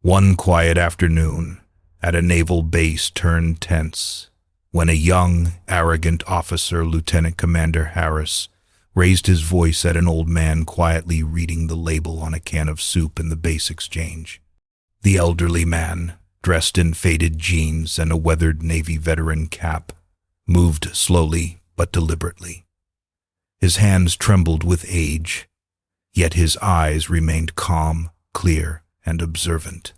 One quiet afternoon, at a naval base turned tense, when a young, arrogant officer, Lieutenant Commander Harris, raised his voice at an old man quietly reading the label on a can of soup in the base exchange. The elderly man, dressed in faded jeans and a weathered Navy veteran cap, moved slowly but deliberately. His hands trembled with age, yet his eyes remained calm, clear, and observant.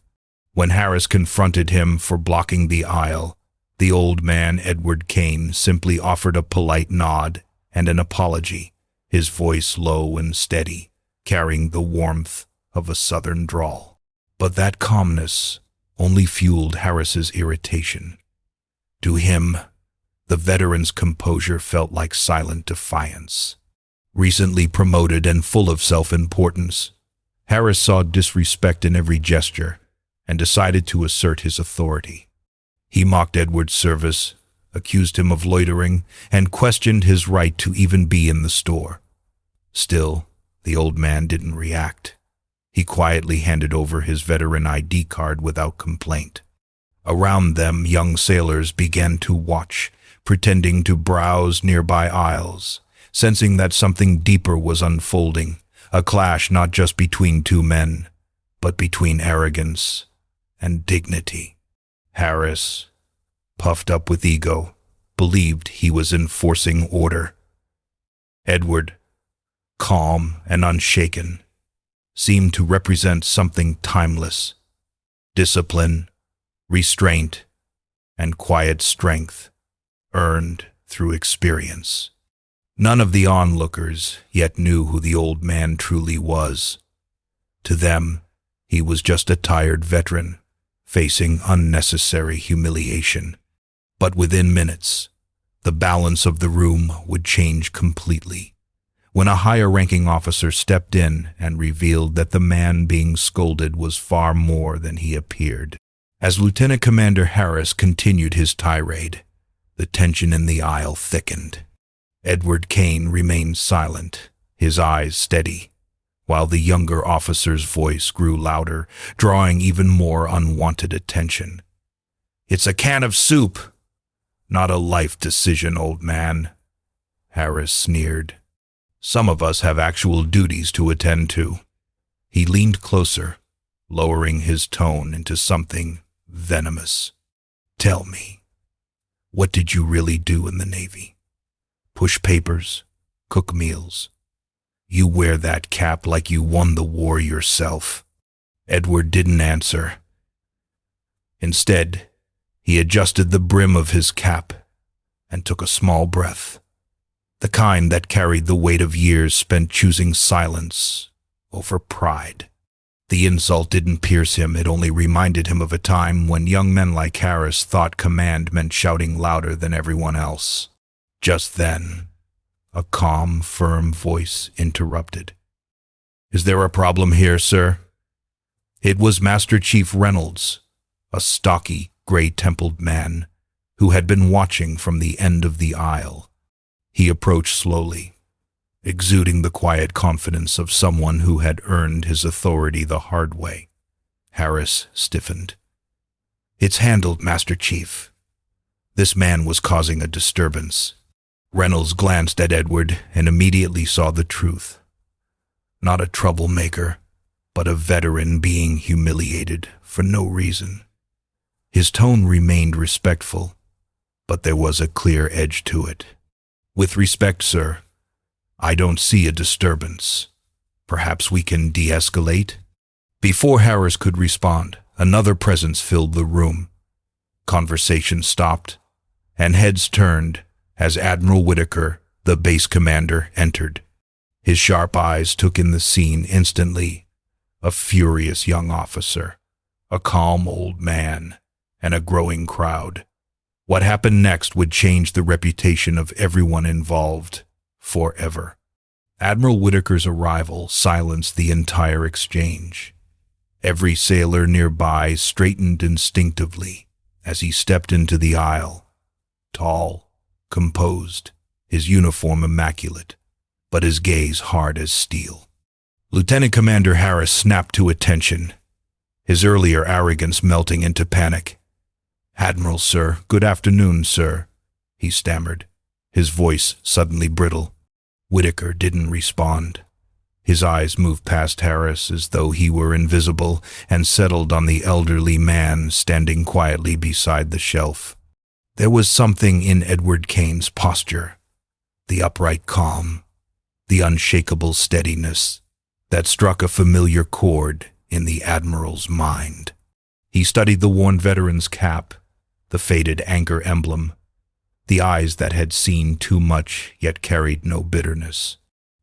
When Harris confronted him for blocking the aisle, the old man, Edward Kane, simply offered a polite nod and an apology, his voice low and steady, carrying the warmth of a southern drawl. But that calmness only fueled Harris's irritation. To him, the veteran's composure felt like silent defiance. Recently promoted and full of self-importance, Harris saw disrespect in every gesture and decided to assert his authority. He mocked Edward's service, accused him of loitering, and questioned his right to even be in the store. Still, the old man didn't react. He quietly handed over his veteran ID card without complaint. Around them, young sailors began to watch, pretending to browse nearby aisles, sensing that something deeper was unfolding, a clash not just between two men, but between arrogance and dignity. Harris, puffed up with ego, believed he was enforcing order. Edward, calm and unshaken, seemed to represent something timeless: discipline, restraint, and quiet strength, earned through experience. None of the onlookers yet knew who the old man truly was. To them, he was just a tired veteran, facing unnecessary humiliation. But within minutes, the balance of the room would change completely, when a higher-ranking officer stepped in and revealed that the man being scolded was far more than he appeared. As Lieutenant Commander Harris continued his tirade, the tension in the aisle thickened. Edward Kane remained silent, his eyes steady, while the younger officer's voice grew louder, drawing even more unwanted attention. "It's a can of soup, not a life decision, old man," Harris sneered. "Some of us have actual duties to attend to." He leaned closer, lowering his tone into something venomous. "Tell me, what did you really do in the Navy? Push papers, cook meals. You wear that cap like you won the war yourself." Edward didn't answer. Instead, he adjusted the brim of his cap and took a small breath, the kind that carried the weight of years spent choosing silence over pride. The insult didn't pierce him, it only reminded him of a time when young men like Harris thought command meant shouting louder than everyone else. Just then, a calm, firm voice interrupted. "Is there a problem here, sir?" It was Master Chief Reynolds, a stocky, gray-templed man who had been watching from the end of the aisle. He approached slowly, exuding the quiet confidence of someone who had earned his authority the hard way. Harris stiffened. "It's handled, Master Chief." This man was causing a disturbance. Reynolds glanced at Edward and immediately saw the truth. Not a troublemaker, but a veteran being humiliated for no reason. His tone remained respectful, but there was a clear edge to it. "With respect, sir, I don't see a disturbance. Perhaps we can de-escalate?" Before Harris could respond, another presence filled the room. Conversation stopped, and heads turned as Admiral Whitaker, the base commander, entered. His sharp eyes took in the scene instantly: a furious young officer, a calm old man, and a growing crowd. What happened next would change the reputation of everyone involved forever. Admiral Whitaker's arrival silenced the entire exchange. Every sailor nearby straightened instinctively as he stepped into the aisle. Tall, composed, his uniform immaculate, but his gaze hard as steel. Lieutenant Commander Harris snapped to attention. his earlier arrogance melting into panic. "Admiral, sir. Good afternoon, sir," he stammered, his voice suddenly brittle. Whitaker didn't respond. His eyes moved past Harris as though he were invisible and settled on the elderly man standing quietly beside the shelf. There was something in Edward Kane's posture, the upright calm, the unshakable steadiness, that struck a familiar chord in the Admiral's mind. He studied the worn veteran's cap, the faded anchor emblem, the eyes that had seen too much yet carried no bitterness.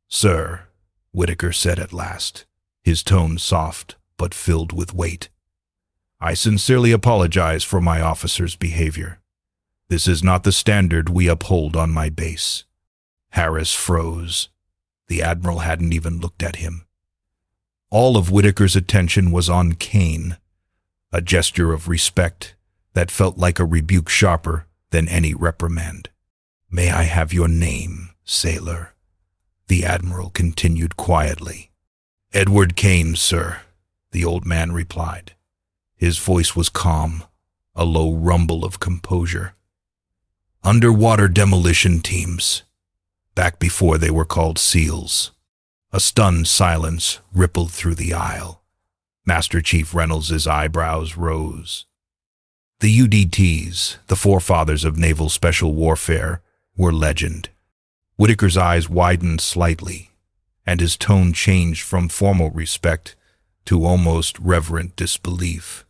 "Sir," Whitaker said at last, his tone soft but filled with weight, "I sincerely apologize for my officer's behavior. This is not the standard we uphold on my base." Harris froze. The Admiral hadn't even looked at him. All of Whitaker's attention was on Kane, a gesture of respect that felt like a rebuke sharper than any reprimand. "May I have your name, sailor?" the Admiral continued quietly. "Edward Kane, sir," the old man replied. His voice was calm, a low rumble of composure. "Underwater demolition teams, back before they were called SEALs." A stunned silence rippled through the aisle. Master Chief Reynolds's eyebrows rose. The UDTs, the forefathers of naval special warfare, were legend. Whitaker's eyes widened slightly, and his tone changed from formal respect to almost reverent disbelief.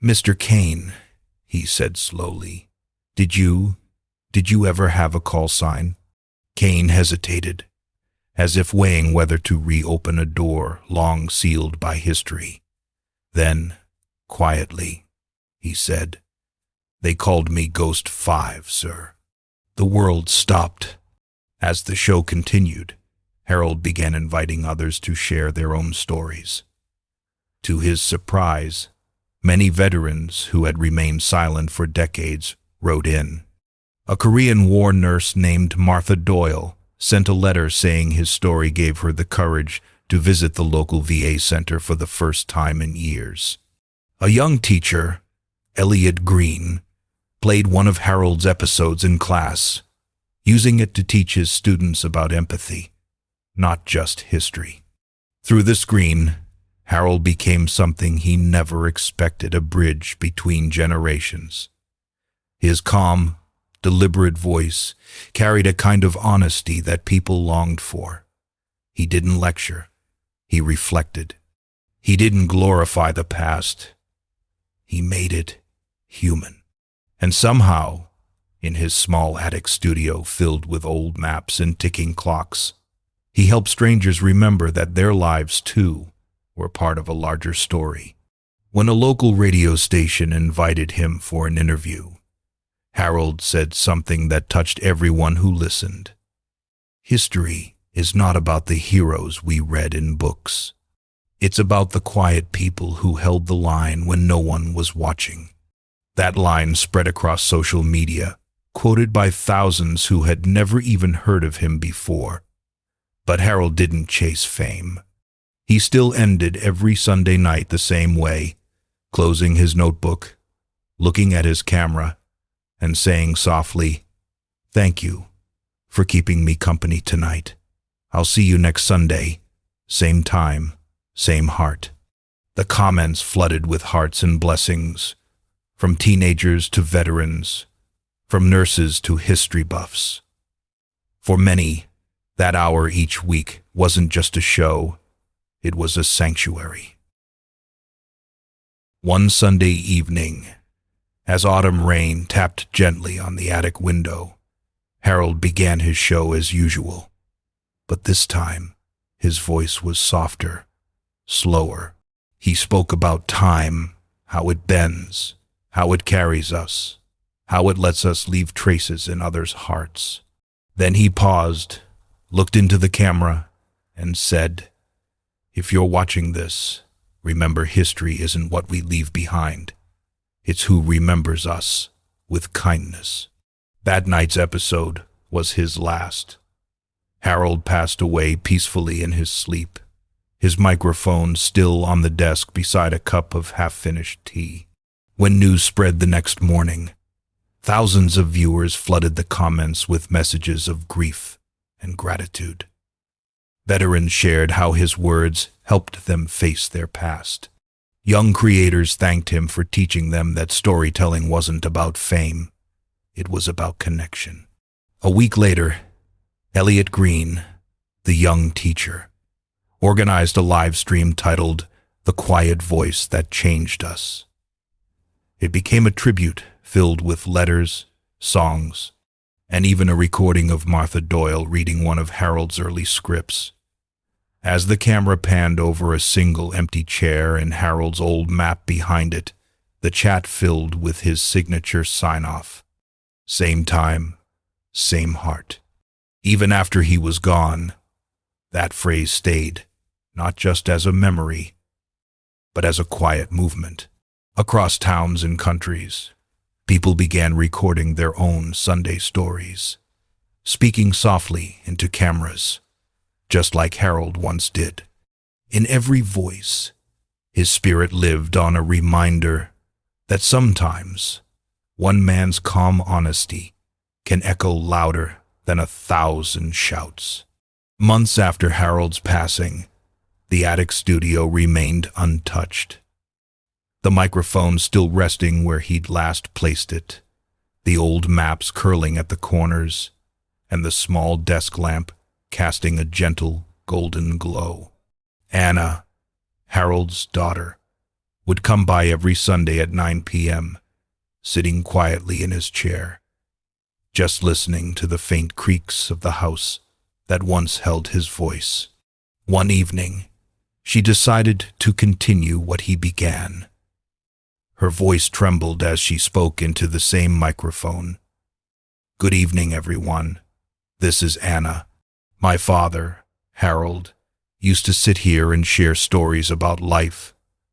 "Mr. Kane," he said slowly, Did you ever have a call sign?" Kane hesitated, as if weighing whether to reopen a door long sealed by history. Then, quietly, he said, "They called me Ghost 5, sir." The world stopped. As the show continued, Harold began inviting others to share their own stories. To his surprise, many veterans who had remained silent for decades wrote in. A Korean War nurse named Martha Doyle sent a letter saying his story gave her the courage to visit the local VA center for the first time in years. A young teacher, Elliot Green, played one of Harold's episodes in class, using it to teach his students about empathy, not just history. Through the screen, Harold became something he never expected: a bridge between generations. His calm, deliberate voice carried a kind of honesty that people longed for. He didn't lecture. He reflected. He didn't glorify the past. He made it human. And somehow, in his small attic studio filled with old maps and ticking clocks, he helped strangers remember that their lives, too, were part of a larger story. When a local radio station invited him for an interview, Harold said something that touched everyone who listened. "History is not about the heroes we read in books. It's about the quiet people who held the line when no one was watching." That line spread across social media, quoted by thousands who had never even heard of him before. But Harold didn't chase fame. He still ended every Sunday night the same way, closing his notebook, looking at his camera, and saying softly, "Thank you for keeping me company tonight. I'll see you next Sunday, same time, same heart." The comments flooded with hearts and blessings, from teenagers to veterans, from nurses to history buffs. For many, that hour each week wasn't just a show, it was a sanctuary. One Sunday evening, as autumn rain tapped gently on the attic window, Harold began his show as usual. But this time, his voice was softer, slower. He spoke about time, how it bends, how it carries us, how it lets us leave traces in others' hearts. Then he paused, looked into the camera, and said, "If you're watching this, remember history isn't what we leave behind. It's who remembers us with kindness." That night's episode was his last. Harold passed away peacefully in his sleep, his microphone still on the desk beside a cup of half-finished tea. When news spread the next morning, thousands of viewers flooded the comments with messages of grief and gratitude. Veterans shared how his words helped them face their past. Young creators thanked him for teaching them that storytelling wasn't about fame, it was about connection. A week later, Elliot Green, the young teacher, organized a live stream titled "The Quiet Voice That Changed Us." It became a tribute filled with letters, songs, and even a recording of Martha Doyle reading one of Harold's early scripts. As the camera panned over a single empty chair and Harold's old map behind it, the chat filled with his signature sign-off. Same time, same heart. Even after he was gone, that phrase stayed, not just as a memory, but as a quiet movement. Across towns and countries, people began recording their own Sunday stories, speaking softly into cameras, just like Harold once did. In every voice, his spirit lived on, a reminder that sometimes one man's calm honesty can echo louder than 1,000 shouts. Months after Harold's passing, the attic studio remained untouched. The microphone still resting where he'd last placed it, the old maps curling at the corners, and the small desk lamp casting a gentle golden glow. Anna, Harold's daughter, would come by every Sunday at 9 p.m., sitting quietly in his chair, just listening to the faint creaks of the house that once held his voice. One evening, she decided to continue what he began. Her voice trembled as she spoke into the same microphone. "Good evening, everyone. This is Anna. My father, Harold, used to sit here and share stories about life,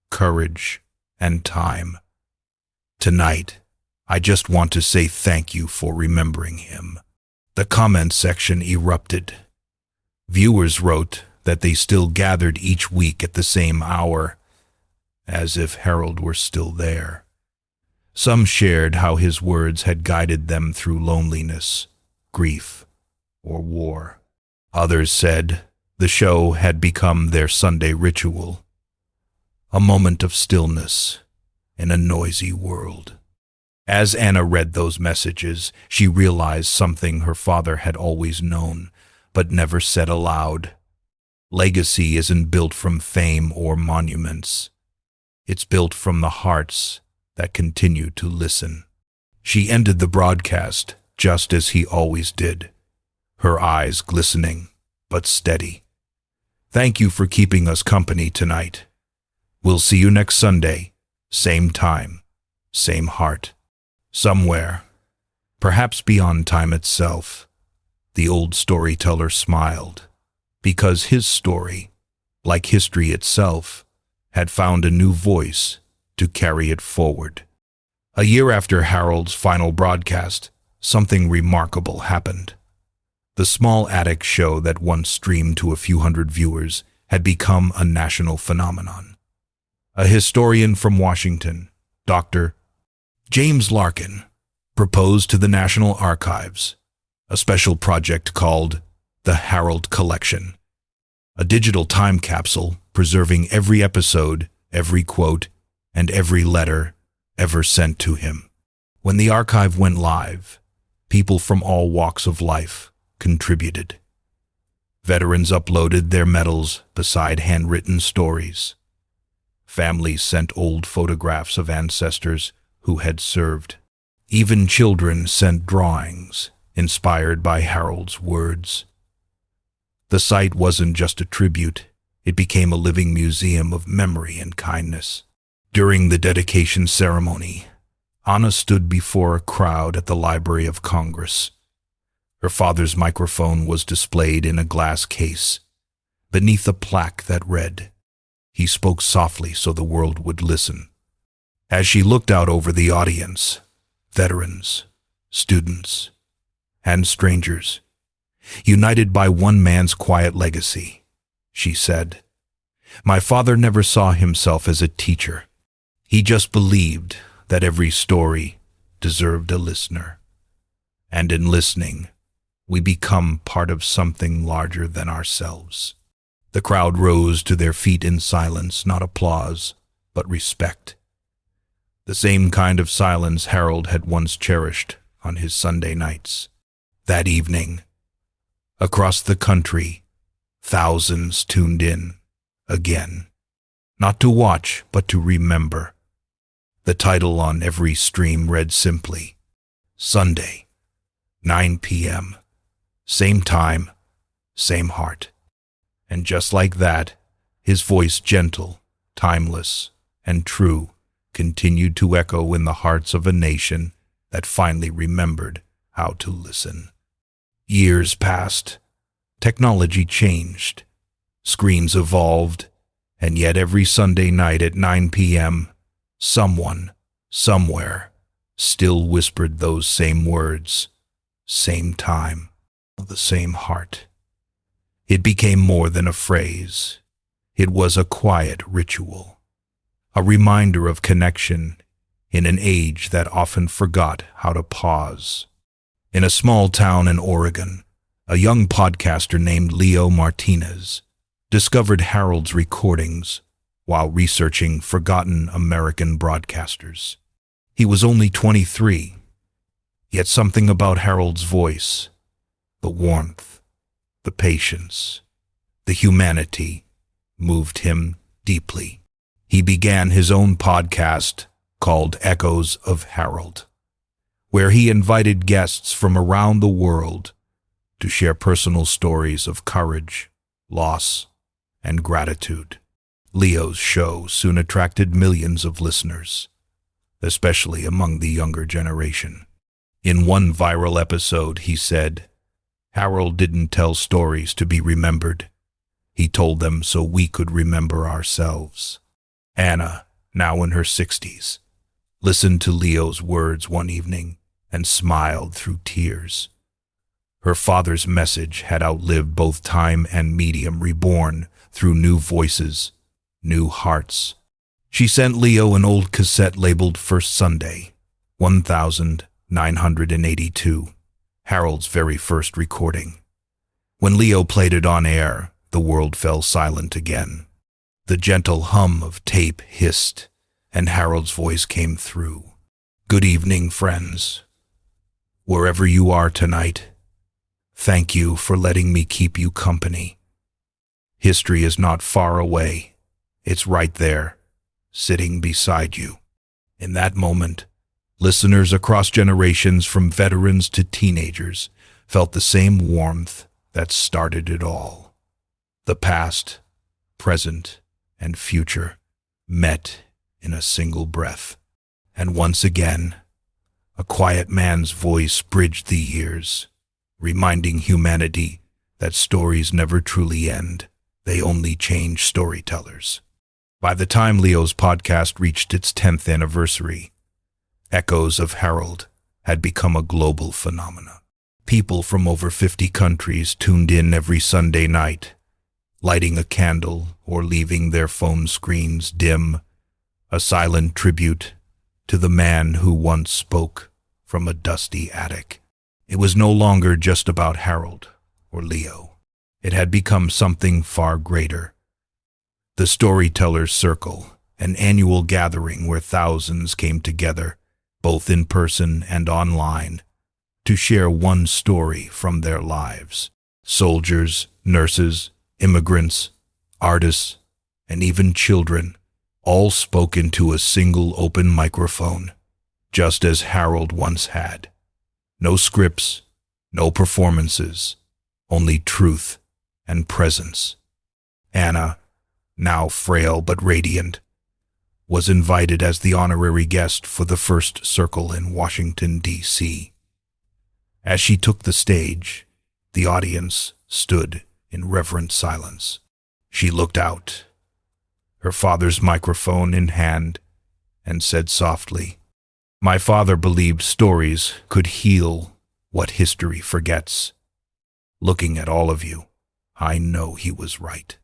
courage, and time. Tonight, I just want to say thank you for remembering him." The comment section erupted. Viewers wrote that they still gathered each week at the same hour, as if Harold were still there. Some shared how his words had guided them through loneliness, grief, or war. Others said the show had become their Sunday ritual, a moment of stillness in a noisy world. As Anna read those messages, she realized something her father had always known, but never said aloud. Legacy isn't built from fame or monuments. It's built from the hearts that continue to listen. She ended the broadcast just as he always did, her eyes glistening but steady. "Thank you for keeping us company tonight. We'll see you next Sunday, same time, same heart. Somewhere, perhaps beyond time itself." The old storyteller smiled, because his story, like history itself, had found a new voice to carry it forward. A year after Harold's final broadcast, something remarkable happened. The small attic show that once streamed to a few hundred viewers had become a national phenomenon. A historian from Washington, Dr. James Larkin, proposed to the National Archives a special project called the Harold Collection, a digital time capsule preserving every episode, every quote, and every letter ever sent to him. When the archive went live, people from all walks of life contributed. Veterans uploaded their medals beside handwritten stories. Families sent old photographs of ancestors who had served. Even children sent drawings inspired by Harold's words. The site wasn't just a tribute, it became a living museum of memory and kindness. During the dedication ceremony, Anna stood before a crowd at the Library of Congress. Her father's microphone was displayed in a glass case, beneath a plaque that read, "He spoke softly so the world would listen." As she looked out over the audience, veterans, students, and strangers, united by one man's quiet legacy, she said, My father never saw himself as a teacher. He just believed that every story deserved a listener. And in listening, we become part of something larger than ourselves. The crowd rose to their feet in silence, not applause, but respect. The same kind of silence Harold had once cherished on his Sunday nights. That evening, across the country, thousands tuned in again, not to watch, but to remember. The title on every stream read simply, Sunday, 9 p.m., same time, same heart. And just like that, his voice, gentle, timeless, and true, continued to echo in the hearts of a nation that finally remembered how to listen. Years passed. Technology changed. Screens evolved. And yet every Sunday night at 9 p.m., someone, somewhere, still whispered those same words, same time, the same heart. It became more than a phrase. It was a quiet ritual, a reminder of connection in an age that often forgot how to pause. In a small town in Oregon, a young podcaster named Leo Martinez discovered Harold's recordings while researching forgotten American broadcasters. He was only 23, yet something about Harold's voice, the warmth, the patience, the humanity, moved him deeply. He began his own podcast called Echoes of Harold, where he invited guests from around the world to share personal stories of courage, loss, and gratitude. Leo's show soon attracted millions of listeners, especially among the younger generation. In one viral episode, he said, Harold didn't tell stories to be remembered. He told them so we could remember ourselves. Anna, now in her 60s, listened to Leo's words one evening and smiled through tears. Her father's message had outlived both time and medium, reborn through new voices, new hearts. She sent Leo an old cassette labeled First Sunday, 1982, Harold's very first recording. When Leo played it on air, the world fell silent again. The gentle hum of tape hissed, and Harold's voice came through. Good evening, friends. Wherever you are tonight, thank you for letting me keep you company. History is not far away. It's right there, sitting beside you. In that moment, listeners across generations, from veterans to teenagers, felt the same warmth that started it all. The past, present, and future met in a single breath. And once again, a quiet man's voice bridged the years, reminding humanity that stories never truly end. They only change storytellers. By the time Leo's podcast reached its 10th anniversary, Echoes of Harold had become a global phenomenon. People from over 50 countries tuned in every Sunday night, lighting a candle or leaving their phone screens dim, a silent tribute to the man who once spoke from a dusty attic. It was no longer just about Harold or Leo. It had become something far greater. The Storyteller's Circle, an annual gathering where thousands came together, both in person and online, to share one story from their lives. Soldiers, nurses, immigrants, artists, and even children all spoke into a single open microphone, just as Harold once had. No scripts, no performances, only truth and presence. Anna, now frail but radiant, was invited as the honorary guest for the first circle in Washington, D.C. As she took the stage, the audience stood in reverent silence. She looked out, her father's microphone in hand, and said softly, "My father believed stories could heal what history forgets. Looking at all of you, I know he was right."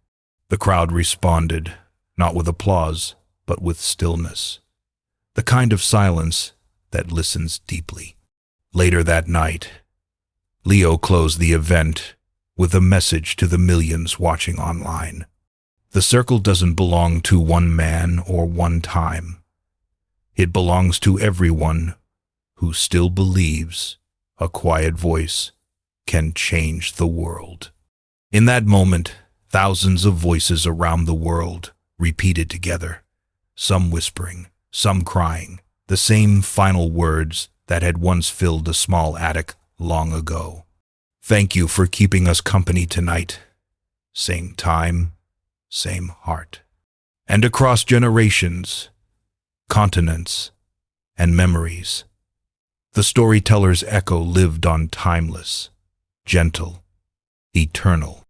The crowd responded, not with applause, but with stillness, the kind of silence that listens deeply. Later that night, Leo closed the event with a message to the millions watching online. The circle doesn't belong to one man or one time. It belongs to everyone who still believes a quiet voice can change the world. In that moment, thousands of voices around the world repeated together, some whispering, some crying, the same final words that had once filled a small attic long ago. Thank you for keeping us company tonight. Same time, same heart. And across generations, continents, and memories, the storyteller's echo lived on, timeless, gentle, eternal.